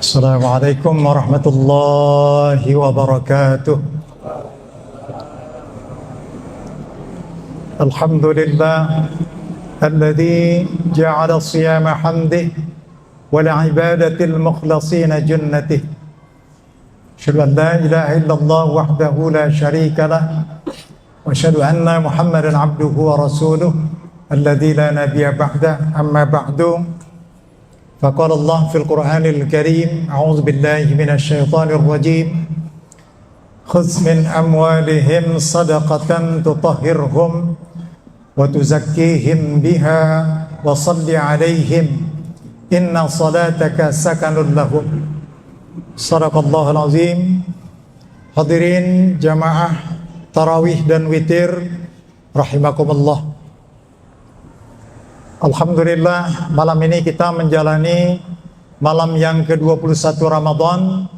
Assalamualaikum warahmatullahi wabarakatuh. Alhamdulillah alladzi ja'ala siyama hamdih wal ibadatil mukhlasin jannatih. Asyhadu an la ilaha illallah wahdahu la syarika lah wa asyhadu anna Muhammadan abduhu wa rasuluh alladzi la nabiyya ba'dah. Amma ba'du. فقال الله في القرآن الكريم أعوذ بالله من الشيطان الرجيم خذ من أموالهم صدقة تطهرهم وتزكيهم بها وصل عليهم إن صلاتك سكن لهم صدق الله العظيم. Hadirin jamaah tarawih dan witir rahimakumullah. Alhamdulillah, malam ini kita menjalani malam yang ke-21 Ramadan.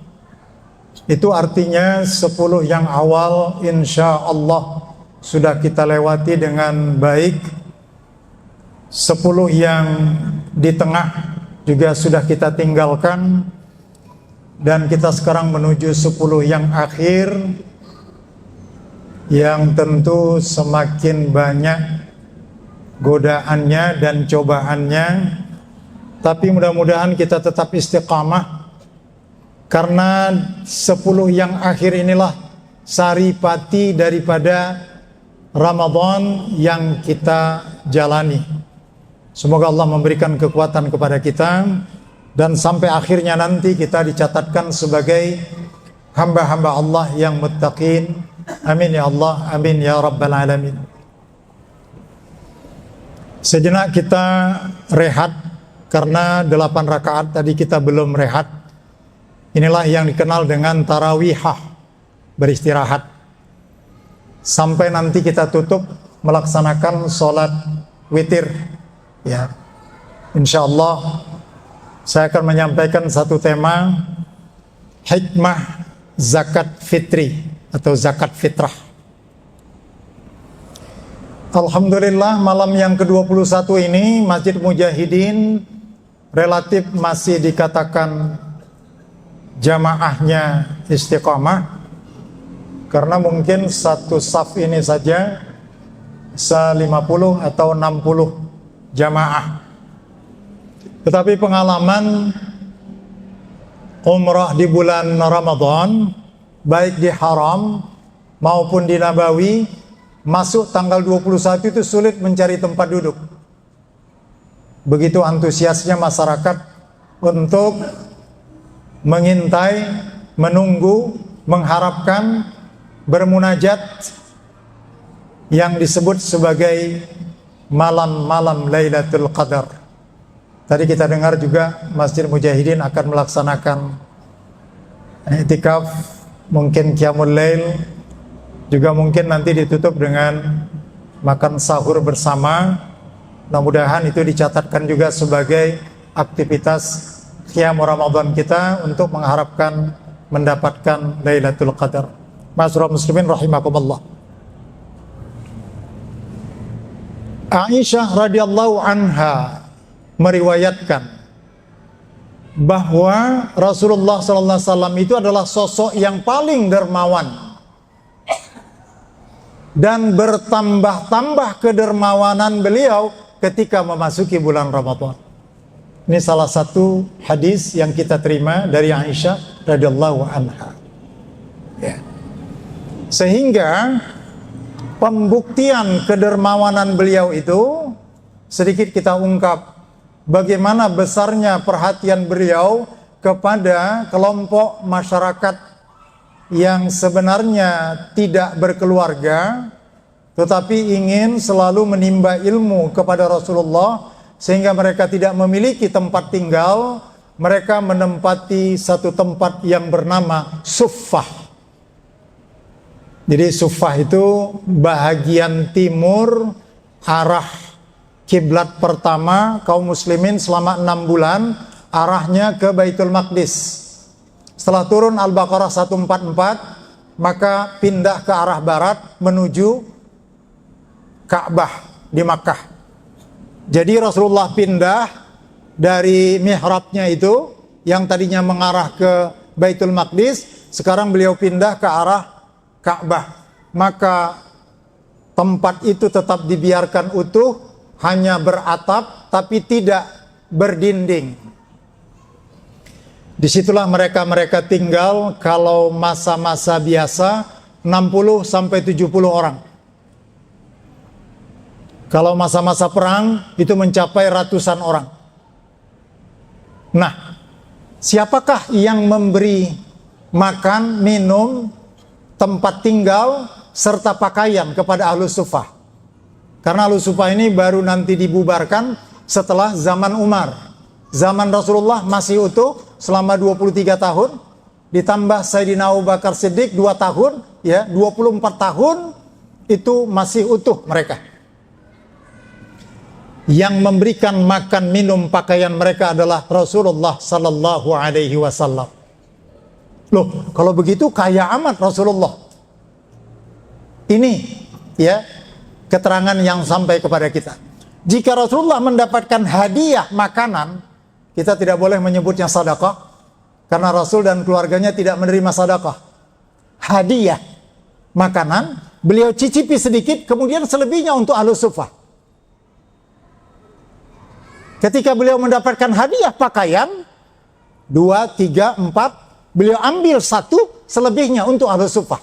Itu artinya 10 yang awal insya Allah sudah kita lewati dengan baik. 10 yang di tengah juga sudah kita tinggalkan. Dan kita sekarang menuju 10 yang akhir, yang tentu semakin banyak godaannya dan cobaannya, tapi mudah-mudahan kita tetap istiqamah, karena 10 yang akhir inilah saripati daripada Ramadan yang kita jalani. Semoga Allah memberikan kekuatan kepada kita dan sampai akhirnya nanti kita dicatatkan sebagai hamba-hamba Allah yang muttaqin. Amin ya Allah, amin ya rabbal alamin. Sejenak kita rehat karena 8 rakaat tadi kita belum rehat. Inilah yang dikenal dengan tarawihah, beristirahat. Sampai nanti kita tutup melaksanakan sholat witir. Ya, insya Allah saya akan menyampaikan satu tema, hikmah zakat fitri atau zakat fitrah. Alhamdulillah, malam yang ke-21 ini Masjid Mujahidin relatif masih dikatakan jamaahnya istiqamah, karena mungkin satu saf ini saja bisa 50 atau 60 jamaah. Tetapi pengalaman umrah di bulan Ramadan, baik di Haram maupun di Nabawi, masuk tanggal 21 itu sulit mencari tempat duduk. Begitu antusiasnya masyarakat untuk mengintai, menunggu, mengharapkan, bermunajat yang disebut sebagai malam-malam Lailatul Qadar. Tadi kita dengar juga Masjid Mujahidin akan melaksanakan i'tikaf, mungkin qiyamul lail, juga mungkin nanti ditutup dengan makan sahur bersama. Mudah-mudahan itu dicatatkan juga sebagai aktivitas qiyam Ramadan kita untuk mengharapkan mendapatkan Lailatul Qadar. Ma'asyiral muslimin rahimakumullah. Aisyah radhiyallahu anha meriwayatkan bahwa Rasulullah sallallahu alaihi wasallam itu adalah sosok yang paling dermawan, dan bertambah-tambah kedermawanan beliau ketika memasuki bulan Ramadan. Ini salah satu hadis yang kita terima dari Aisyah radhiyallahu anha. Ya. Sehingga pembuktian kedermawanan beliau itu sedikit kita ungkap bagaimana besarnya perhatian beliau kepada kelompok masyarakat yang sebenarnya tidak berkeluarga, tetapi ingin selalu menimba ilmu kepada Rasulullah, sehingga mereka tidak memiliki tempat tinggal. Mereka menempati satu tempat yang bernama Suffah. Jadi Suffah itu bahagian timur arah kiblat pertama kaum muslimin selama 6 bulan, arahnya ke Baitul Maqdis. Setelah turun Al-Baqarah 144, maka pindah ke arah barat menuju Ka'bah di Makkah. Jadi Rasulullah pindah dari mihrabnya itu yang tadinya mengarah ke Baitul Maqdis, sekarang beliau pindah ke arah Ka'bah. Maka tempat itu tetap dibiarkan utuh, hanya beratap tapi tidak berdinding. Disitulah mereka tinggal. Kalau masa-masa biasa 60 sampai 70 orang. Kalau masa-masa perang itu mencapai ratusan orang. Nah, siapakah yang memberi makan, minum, tempat tinggal, serta pakaian kepada Ahlus Suffah? Karena Ahlus Suffah ini baru nanti dibubarkan setelah zaman Umar. Zaman Rasulullah masih utuh selama 23 tahun, ditambah Sayyidina Abu Bakar Siddiq 2 tahun, ya 24 tahun itu masih utuh mereka. Yang memberikan makan, minum, pakaian mereka adalah Rasulullah sallallahu alaihi wasallam. Loh, kalau begitu kaya amat Rasulullah. Ini ya keterangan yang sampai kepada kita. Jika Rasulullah mendapatkan hadiah makanan, kita tidak boleh menyebutnya sedekah, karena Rasul dan keluarganya tidak menerima sedekah. Hadiah makanan, beliau cicipi sedikit, kemudian selebihnya untuk Ahlus Suffah. Ketika beliau mendapatkan hadiah pakaian 2, 3, 4, beliau ambil 1, selebihnya untuk Ahlus Suffah.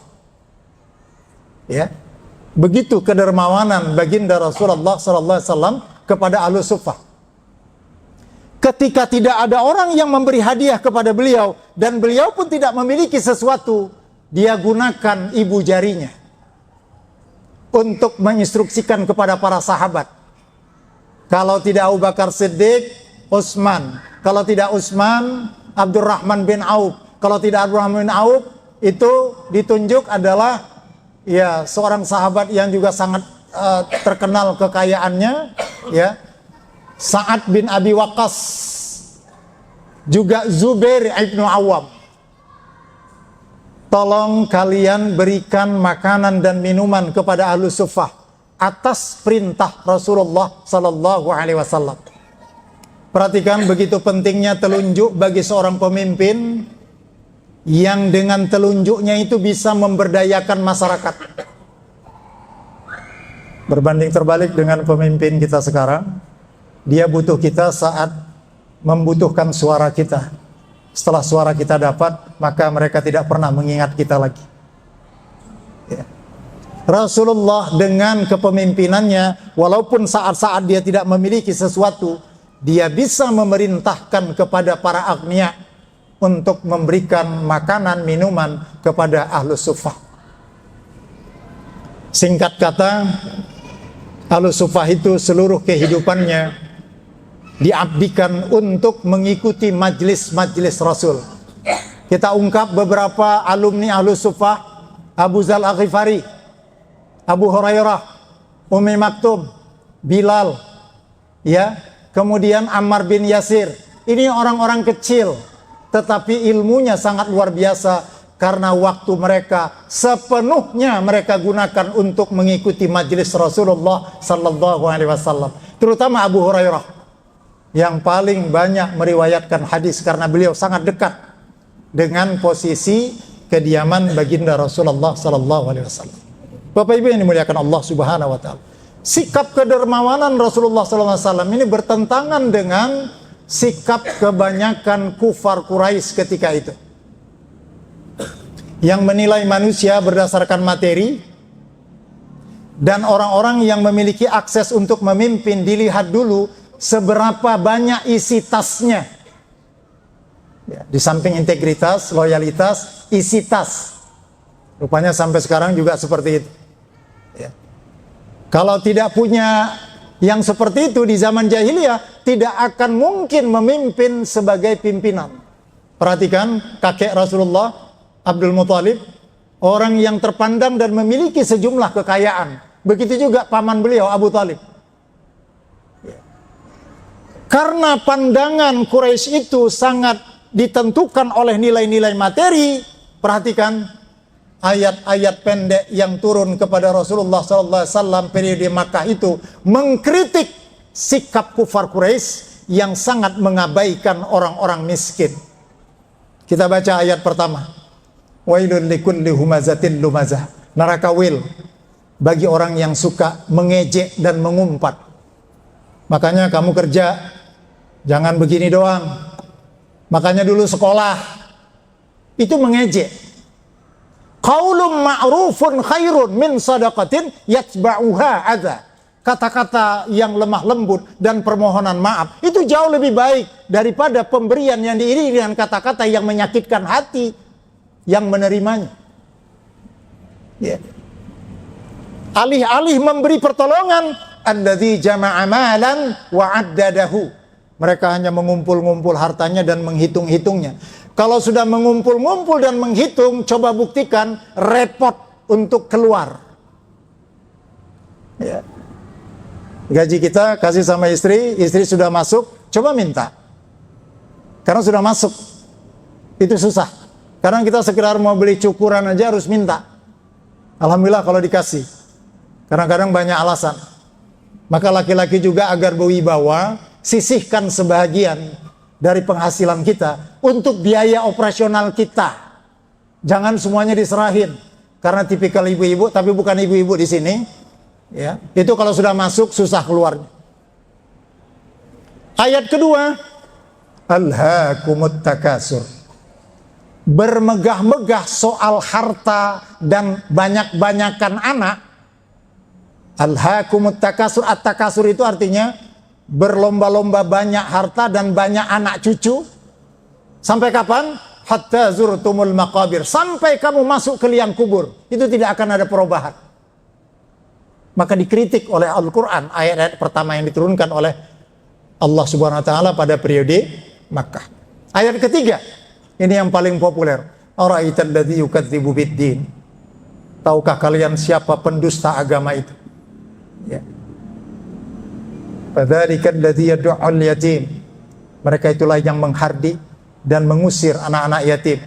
Ya, begitu kedermawanan baginda Rasulullah SAW kepada Ahlus Suffah. Ketika tidak ada orang yang memberi hadiah kepada beliau dan beliau pun tidak memiliki sesuatu, dia gunakan ibu jarinya untuk menginstruksikan kepada para sahabat. Kalau tidak Abu Bakar Siddiq, Utsman. Kalau tidak Utsman, Abdurrahman bin Auf. Kalau tidak Abdurrahman bin Auf, itu ditunjuk adalah ya seorang sahabat yang juga sangat terkenal kekayaannya, ya, Sa'ad bin Abi Waqqas, juga Zubair ibnu Awam. Tolong kalian berikan makanan dan minuman kepada Ahlus Suffah atas perintah Rasulullah sallallahu alaihi wasallam. Perhatikan begitu pentingnya telunjuk bagi seorang pemimpin yang dengan telunjuknya itu bisa memberdayakan masyarakat. Berbanding terbalik dengan pemimpin kita sekarang, dia butuh kita saat membutuhkan suara kita. Setelah suara kita dapat, maka mereka tidak pernah mengingat kita lagi. Ya. Rasulullah dengan kepemimpinannya, walaupun saat-saat dia tidak memiliki sesuatu, dia bisa memerintahkan kepada para agniya untuk memberikan makanan, minuman kepada Ahlus Suffah. Singkat kata, Ahlus Suffah itu seluruh kehidupannya diabdikan untuk mengikuti majlis-majlis Rasul. Kita ungkap beberapa alumni Ahlus Suffah: Abu Dzar Al-Ghifari, Abu Hurairah, Ummi Maktum, Bilal, ya, kemudian Ammar bin Yasir. Ini orang-orang kecil, tetapi ilmunya sangat luar biasa karena waktu mereka sepenuhnya mereka gunakan untuk mengikuti majelis Rasulullah sallallahu alaihi wasallam. Terutama Abu Hurairah yang paling banyak meriwayatkan hadis karena beliau sangat dekat dengan posisi kediaman baginda Rasulullah sallallahu alaihi wasallam. Bapak Ibu yang dimuliakan Allah Subhanahu wa taala. Sikap kedermawanan Rasulullah sallallahu alaihi wasallam ini bertentangan dengan sikap kebanyakan kufar Quraisy ketika itu, yang menilai manusia berdasarkan materi, dan orang-orang yang memiliki akses untuk memimpin dilihat dulu seberapa banyak isi tasnya. Ya, di samping integritas, loyalitas, isi tas. Rupanya sampai sekarang juga seperti itu. Ya. Kalau tidak punya yang seperti itu di zaman jahiliyah, tidak akan mungkin memimpin sebagai pimpinan. Perhatikan kakek Rasulullah, Abdul Muthalib, orang yang terpandang dan memiliki sejumlah kekayaan. Begitu juga paman beliau, Abu Thalib. Ya. Karena pandangan Quraisy itu sangat ditentukan oleh nilai-nilai materi, perhatikan ayat-ayat pendek yang turun kepada Rasulullah SAW periode Makkah itu mengkritik sikap kufar Quraisy yang sangat mengabaikan orang-orang miskin. Kita baca ayat pertama. Wailul likulli humazatin lumazah. Neraka wil bagi orang yang suka mengejek dan mengumpat. Makanya kamu kerja jangan begini doang. Makanya dulu sekolah itu mengejek. Qaulun ma'rufun khairun min sadaqatin yatba'uha adza. Kata-kata yang lemah lembut dan permohonan maaf itu jauh lebih baik daripada pemberian yang diiringi dengan kata-kata yang menyakitkan hati yang menerimanya. Ya. Alih-alih memberi pertolongan, alladzi jama'a malan wa 'addadahu. Mereka hanya mengumpul-ngumpul hartanya dan menghitung-hitungnya. Kalau sudah mengumpul-ngumpul dan menghitung, coba buktikan repot untuk keluar. Ya. Gaji kita kasih sama istri sudah masuk, coba minta. Karena sudah masuk, itu susah. Karena kita sekedar mau beli cukuran aja harus minta. Alhamdulillah kalau dikasih. Kadang-kadang banyak alasan. Maka laki-laki juga agar berwibawa, sisihkan sebahagian dari penghasilan kita untuk biaya operasional kita. Jangan semuanya diserahin. Karena tipikal ibu-ibu, tapi bukan ibu-ibu di sini. Ya, itu kalau sudah masuk susah keluarnya. Ayat kedua, alhaakumut takasur. Bermegah-megah soal harta dan banyak-banyakan anak. Alhaakumut takasur. At-takasur itu artinya berlomba-lomba banyak harta dan banyak anak cucu. Sampai kapan? Hatta zurtumul maqabir. Sampai kamu masuk ke liang kubur. Itu tidak akan ada perubahan. Maka dikritik oleh Al-Quran ayat-ayat pertama yang diturunkan oleh Allah Subhanahu Wa Taala pada periode Makkah. Ayat ketiga, ini yang paling populer. Ara'aital ladzi yukadzibu biddin. Tahukah kalian siapa pendusta agama itu? Ya. Fadzalika alladzi yad'ul yatim. Mereka itulah yang menghardik dan mengusir anak-anak yatim.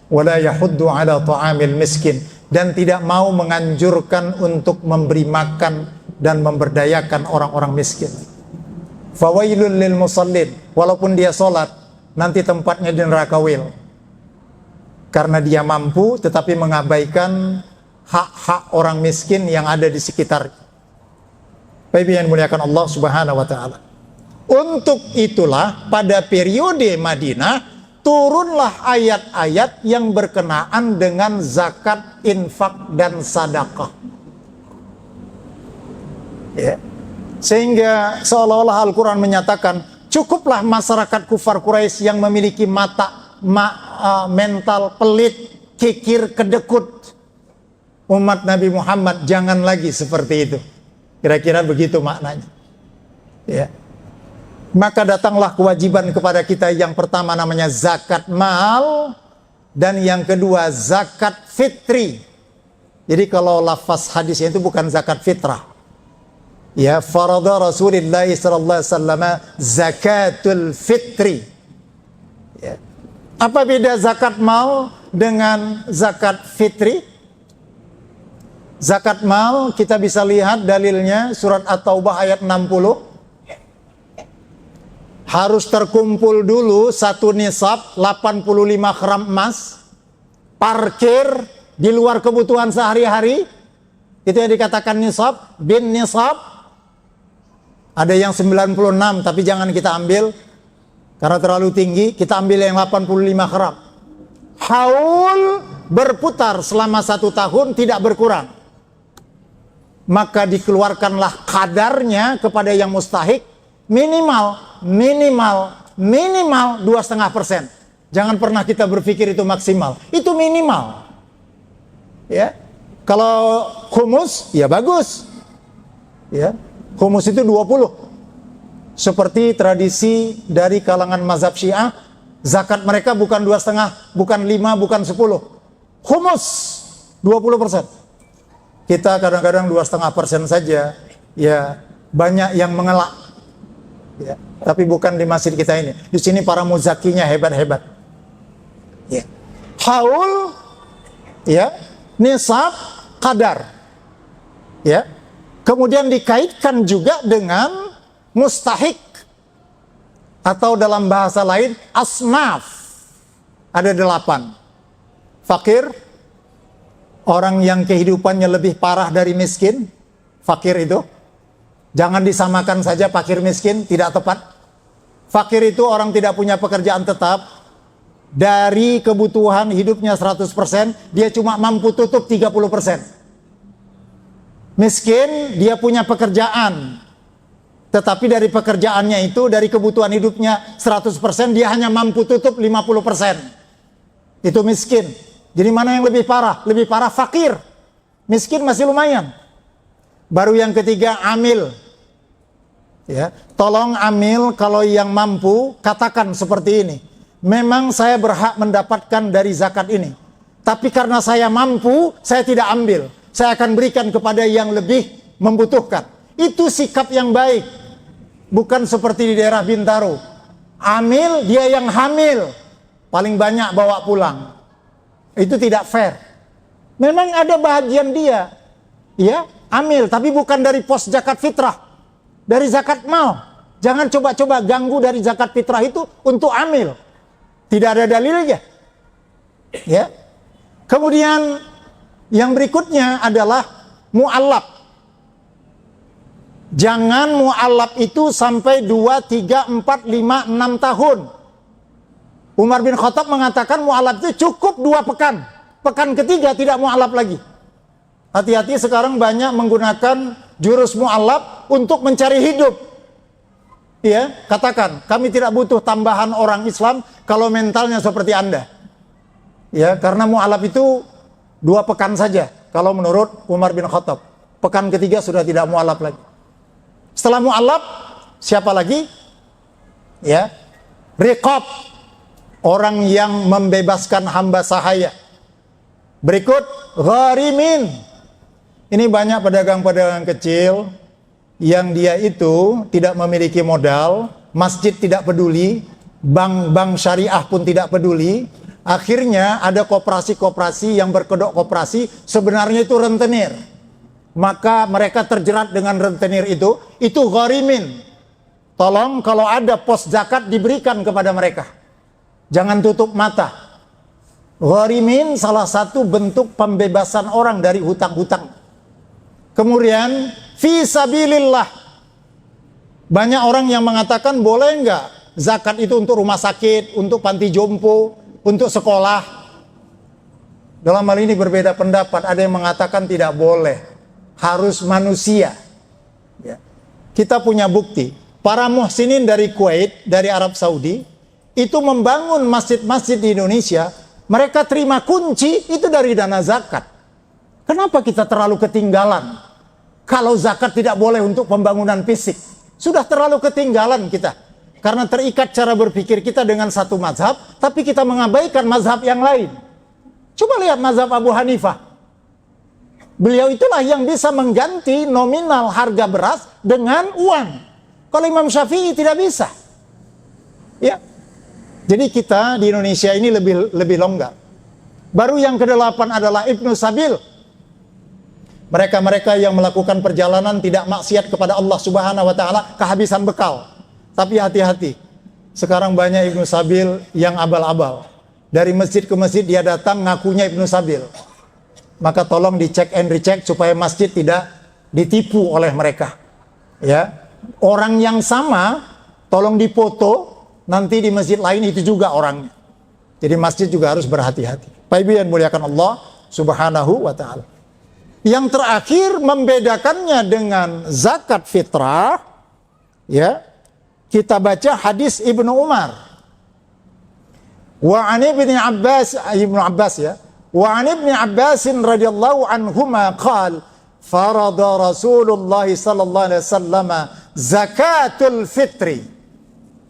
Wala yahuddu ala ta'amil miskin. Dan tidak mau menganjurkan untuk memberi makan dan memberdayakan orang-orang miskin. Fawailul lil musallin. Walaupun dia sholat, nanti tempatnya di neraka wil. Karena dia mampu tetapi mengabaikan hak-hak orang miskin yang ada di sekitar. Bapak yang dimuliakan Allah Subhanahu Wa Taala. Untuk itulah pada periode Madinah turunlah ayat-ayat yang berkenaan dengan zakat, infak, dan sedekah. Ya. Sehingga seolah-olah Al-Quran menyatakan cukuplah masyarakat kufar Quraisy yang memiliki mental pelit, kikir, kedekut. Umat Nabi Muhammad jangan lagi seperti itu. Kira-kira begitu maknanya. Ya. Maka datanglah kewajiban kepada kita yang pertama namanya zakat mal dan yang kedua zakat fitri. Jadi kalau lafaz hadisnya itu bukan zakat fitrah. Ya, farada Rasulullah sallallahu alaihi wasallam zakatul fitri. Ya. Apa beda zakat mal dengan zakat fitri? Zakat mal kita bisa lihat dalilnya surat At-Taubah ayat 60. Harus terkumpul dulu satu nisab 85 gram emas, parkir di luar kebutuhan sehari-hari. Itu yang dikatakan nisab, bin nisab. Ada yang 96 tapi jangan kita ambil karena terlalu tinggi, kita ambil yang 85 gram. Haul berputar selama 1 tahun tidak berkurang. Maka dikeluarkanlah kadarnya kepada yang mustahik minimal 2,5%. Jangan pernah kita berpikir itu maksimal. Itu minimal. Ya. Kalau humus ya bagus. Ya. Humus itu 20. Seperti tradisi dari kalangan mazhab Syiah, zakat mereka bukan 2,5, bukan 5, bukan 10. Humus 20%. Kita kadang-kadang 2,5% saja. Ya, banyak yang mengelak. Ya, tapi bukan di masjid kita ini. Di sini para muzakinya hebat-hebat. Ya. Haul, ya, nisab, qadar. Ya. Kemudian dikaitkan juga dengan mustahik atau dalam bahasa lain asnaf. Ada 8. Fakir, orang yang kehidupannya lebih parah dari miskin. Fakir itu, jangan disamakan saja fakir miskin, tidak tepat. Fakir itu orang tidak punya pekerjaan tetap. Dari kebutuhan hidupnya 100%, dia cuma mampu tutup 30%. Miskin, dia punya pekerjaan, tetapi dari pekerjaannya itu, dari kebutuhan hidupnya 100%, dia hanya mampu tutup 50%. Itu miskin. Jadi mana yang lebih parah? Lebih parah fakir. Miskin masih lumayan. Baru yang ketiga, amil. Ya, tolong amil kalau yang mampu, katakan seperti ini. Memang saya berhak mendapatkan dari zakat ini. Tapi karena saya mampu, saya tidak ambil. Saya akan berikan kepada yang lebih membutuhkan. Itu sikap yang baik. Bukan seperti di daerah Bintaro. Amil, dia yang hamil. Paling banyak bawa pulang. Itu tidak fair. Memang ada bahagian dia. Ya, amil. Tapi bukan dari pos zakat fitrah. Dari zakat mal. Jangan coba-coba ganggu dari zakat fitrah itu untuk amil. Tidak ada dalilnya. Ya. Kemudian yang berikutnya adalah mu'allab. Jangan mu'allab itu sampai 2, 3, 4, 5, 6 tahun. Umar bin Khattab mengatakan mu'allab itu cukup 2 pekan. Pekan ketiga tidak mu'allab lagi. Hati-hati sekarang banyak menggunakan jurus mu'allab untuk mencari hidup. Ya, katakan, kami tidak butuh tambahan orang Islam kalau mentalnya seperti Anda. Ya, karena mu'allab itu 2 pekan saja kalau menurut Umar bin Khattab. Pekan ketiga sudah tidak mu'allab lagi. Setelah mu'allab, siapa lagi? Ya, riqab, orang yang membebaskan hamba sahaya. Berikut, gharimin. Ini banyak pedagang-pedagang kecil yang dia itu tidak memiliki modal, masjid tidak peduli, bank-bank syariah pun tidak peduli. Akhirnya ada koperasi-koperasi yang berkedok koperasi, sebenarnya itu rentenir. Maka mereka terjerat dengan rentenir itu gharimin. Tolong kalau ada pos zakat diberikan kepada mereka. Jangan tutup mata. Gharimin salah satu bentuk pembebasan orang dari hutang-hutang. Kemudian fisabilillah. Banyak orang yang mengatakan boleh enggak zakat itu untuk rumah sakit, untuk panti jompo, untuk sekolah. Dalam hal ini berbeda pendapat. Ada yang mengatakan tidak boleh, harus manusia. Ya. Kita punya bukti. Para muhsinin dari Kuwait, dari Arab Saudi, itu membangun masjid-masjid di Indonesia. Mereka terima kunci itu dari dana zakat. Kenapa kita terlalu ketinggalan? Kalau zakat tidak boleh untuk pembangunan fisik, sudah terlalu ketinggalan kita. Karena terikat cara berpikir kita dengan satu mazhab, tapi kita mengabaikan mazhab yang lain. Coba lihat mazhab Abu Hanifah. Beliau itulah yang bisa mengganti nominal harga beras dengan uang. Kalau Imam Syafi'i tidak bisa. Ya. Jadi kita di Indonesia ini lebih longgar. Baru yang ke-8 adalah Ibnu Sabil. Mereka-mereka yang melakukan perjalanan tidak maksiat kepada Allah Subhanahu wa taala, kehabisan bekal. Tapi hati-hati. Sekarang banyak Ibnu Sabil yang abal-abal. Dari masjid ke masjid dia datang ngakunya Ibnu Sabil. Maka tolong dicek and recheck supaya masjid tidak ditipu oleh mereka. Ya. Orang yang sama tolong dipoto, nanti di masjid lain itu juga orangnya. Jadi masjid juga harus berhati-hati. Bapak Ibu yang muliakan Allah Subhanahu wa taala. Yang terakhir membedakannya dengan zakat fitrah, ya. Kita baca hadis Ibnu Umar. Wa an Ibnu Abbas ya. Wa an Ibnu Abbas radhiyallahu anhuma qala farada Rasulullah sallallahu alaihi wasallam zakatul fitri.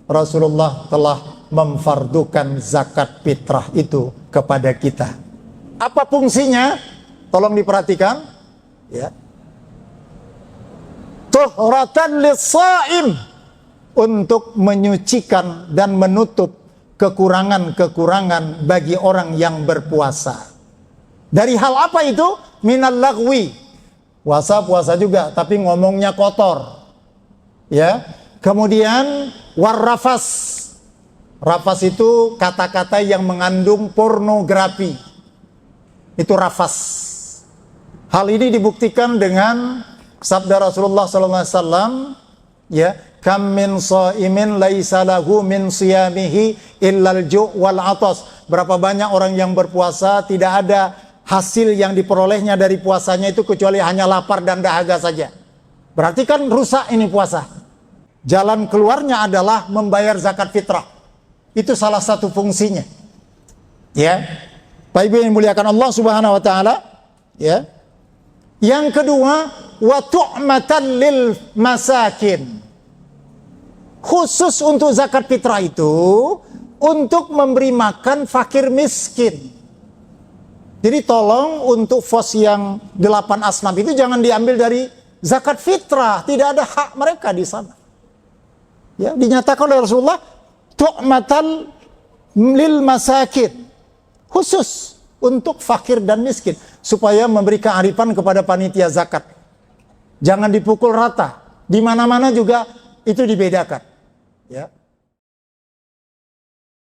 Rasulullah telah memfardukan zakat fitrah itu kepada kita. Apa fungsinya? Tolong diperhatikan, ya. Tuhratan lis-shaim, untuk menyucikan dan menutup kekurangan-kekurangan bagi orang yang berpuasa. Dari hal apa itu? Minal lagwi. Puasa juga, tapi ngomongnya kotor. Ya. Kemudian warrafas, Rafas itu kata-kata yang mengandung pornografi. Itu rafas. Hal ini dibuktikan dengan sabda Rasulullah SAW, ya, kam min shaimin laisa lahu min siyamihi illal ju' wal atas. Berapa banyak orang yang berpuasa tidak ada hasil yang diperolehnya dari puasanya itu kecuali hanya lapar dan dahaga saja. Berarti kan rusak ini puasa. Jalan keluarnya adalah membayar zakat fitrah. Itu salah satu fungsinya. Ya. Bapak Ibu yang dimuliakan Allah Subhanahu wa taala, ya. Yang kedua, wa tu'matan lil masakin. Khusus untuk zakat fitrah itu untuk memberi makan fakir miskin. Jadi tolong untuk fos yang 8 asnaf itu jangan diambil dari zakat fitrah, tidak ada hak mereka di sana. Ya, dinyatakan oleh Rasulullah tu'matan lil masakin. Khusus untuk fakir dan miskin supaya memberi kearifan kepada panitia zakat. Jangan dipukul rata. Di mana-mana juga itu dibedakan. Ya.